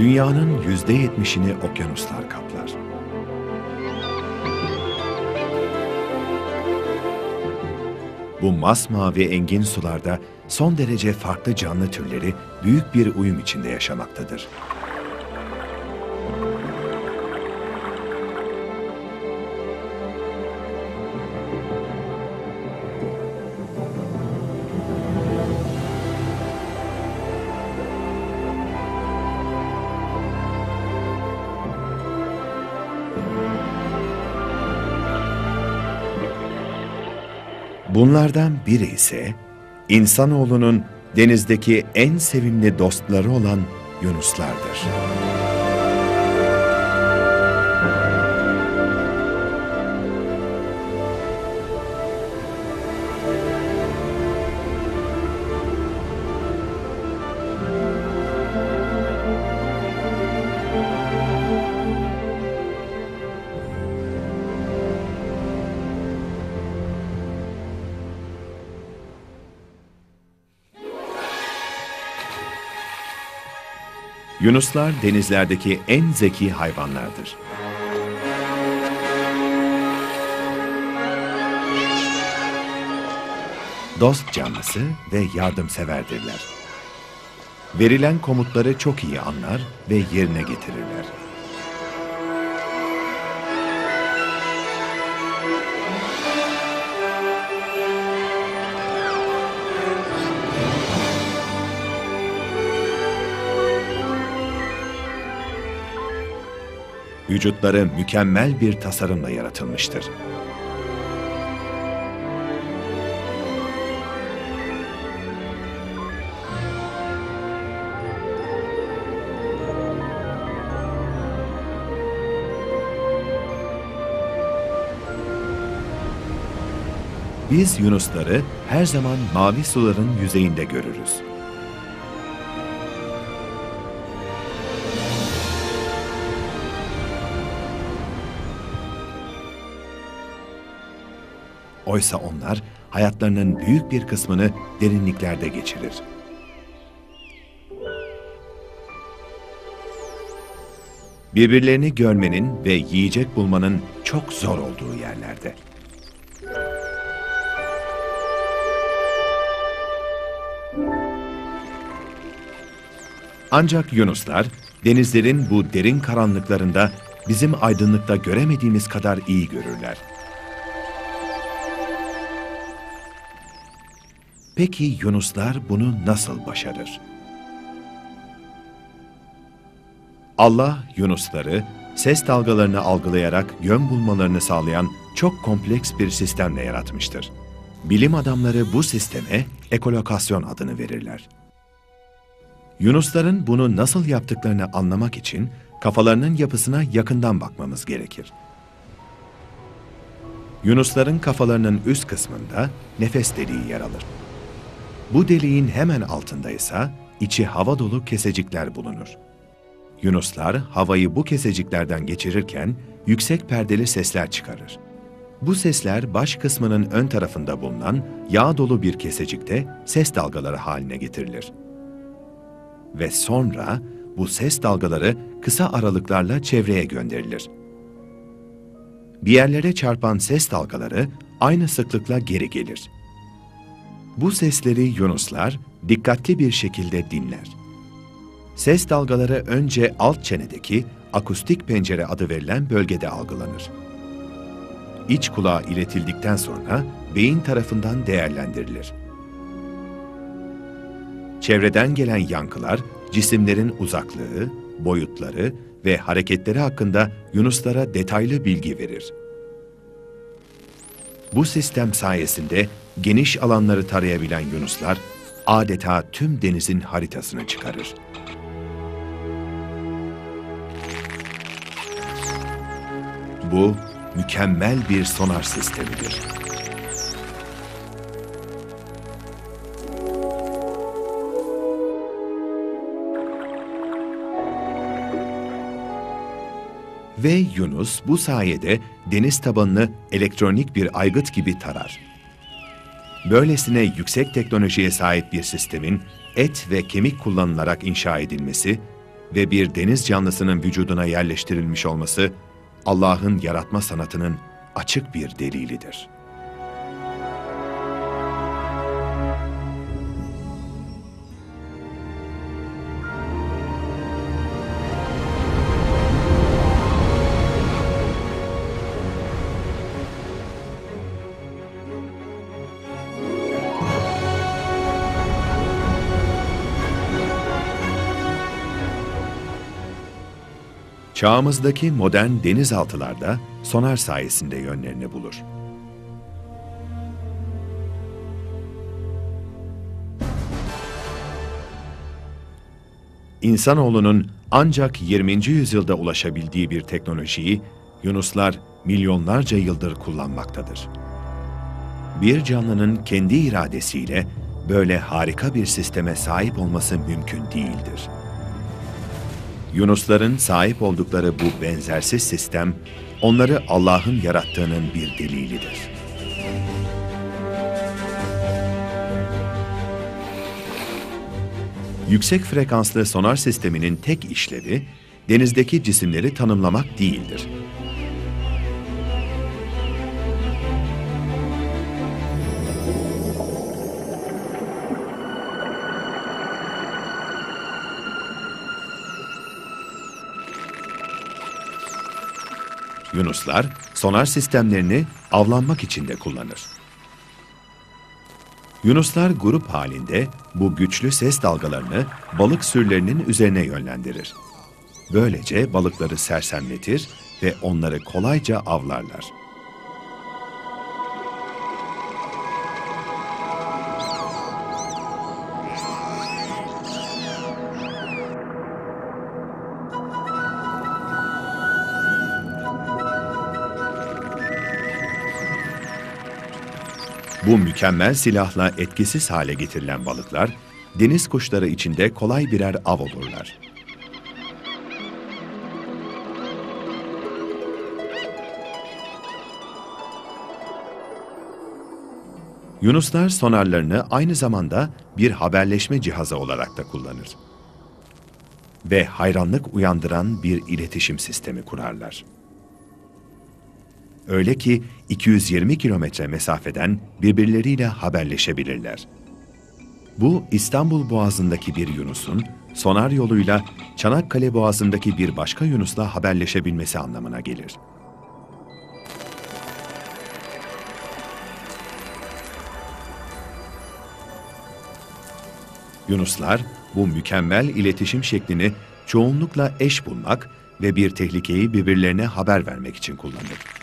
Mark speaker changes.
Speaker 1: Dünyanın %70'ini okyanuslar kaplar. Bu masmavi engin sularda son derece farklı canlı türleri büyük bir uyum içinde yaşamaktadır. Bunlardan biri ise insanoğlunun denizdeki en sevimli dostları olan yunuslardır. Yunuslar denizlerdeki en zeki hayvanlardır. Dost canlısı ve yardımseverdirler. Verilen komutları çok iyi anlar ve yerine getirirler. Vücutları mükemmel bir tasarımla yaratılmıştır. Biz yunusları her zaman mavi suların yüzeyinde görürüz. Oysa onlar hayatlarının büyük bir kısmını derinliklerde geçirir. Birbirlerini görmenin ve yiyecek bulmanın çok zor olduğu yerlerde. Ancak yunuslar, denizlerin bu derin karanlıklarında bizim aydınlıkta göremediğimiz kadar iyi görürler. Peki yunuslar bunu nasıl başarır? Allah yunusları ses dalgalarını algılayarak yön bulmalarını sağlayan çok kompleks bir sistemle yaratmıştır. Bilim adamları bu sisteme ekolokasyon adını verirler. Yunusların bunu nasıl yaptıklarını anlamak için kafalarının yapısına yakından bakmamız gerekir. Yunusların kafalarının üst kısmında nefes deliği yer alır. Bu deliğin hemen altında ise içi hava dolu kesecikler bulunur. Yunuslar havayı bu keseciklerden geçirirken yüksek perdeli sesler çıkarır. Bu sesler baş kısmının ön tarafında bulunan yağ dolu bir kesecikte ses dalgaları haline getirilir. Ve sonra bu ses dalgaları kısa aralıklarla çevreye gönderilir. Bir yerlere çarpan ses dalgaları aynı sıklıkla geri gelir. Bu sesleri yunuslar dikkatli bir şekilde dinler. Ses dalgaları önce alt çenedeki akustik pencere adı verilen bölgede algılanır. İç kulağa iletildikten sonra beyin tarafından değerlendirilir. Çevreden gelen yankılar cisimlerin uzaklığı, boyutları ve hareketleri hakkında yunuslara detaylı bilgi verir. Bu sistem sayesinde geniş alanları tarayabilen yunuslar adeta tüm denizin haritasını çıkarır. Bu mükemmel bir sonar sistemidir. Ve yunus bu sayede deniz tabanını elektronik bir aygıt gibi tarar. Böylesine yüksek teknolojiye sahip bir sistemin et ve kemik kullanılarak inşa edilmesi, ve bir deniz canlısının vücuduna yerleştirilmiş olması, Allah'ın yaratma sanatının açık bir delilidir. Çağımızdaki modern denizaltılar da sonar sayesinde yönlerini bulur. İnsanoğlunun ancak 20. yüzyılda ulaşabildiği bir teknolojiyi yunuslar milyonlarca yıldır kullanmaktadır. Bir canlının kendi iradesiyle böyle harika bir sisteme sahip olması mümkün değildir. Yunusların sahip oldukları bu benzersiz sistem, onları Allah'ın yarattığının bir delilidir. Yüksek frekanslı sonar sisteminin tek işlevi, denizdeki cisimleri tanımlamak değildir. Yunuslar, sonar sistemlerini avlanmak için de kullanır. Yunuslar grup halinde bu güçlü ses dalgalarını balık sürülerinin üzerine yönlendirir. Böylece balıkları sersemletir ve onları kolayca avlarlar. Bu mükemmel silahla etkisiz hale getirilen balıklar, deniz kuşları içinde kolay birer av olurlar. Yunuslar sonarlarını aynı zamanda bir haberleşme cihazı olarak da kullanır. Ve hayranlık uyandıran bir iletişim sistemi kurarlar. Öyle ki 220 kilometre mesafeden birbirleriyle haberleşebilirler. Bu, İstanbul Boğazı'ndaki bir Yunus'un sonar yoluyla Çanakkale Boğazı'ndaki bir başka Yunus'la haberleşebilmesi anlamına gelir. Yunuslar, bu mükemmel iletişim şeklini çoğunlukla eş bulmak ve bir tehlikeyi birbirlerine haber vermek için kullanır.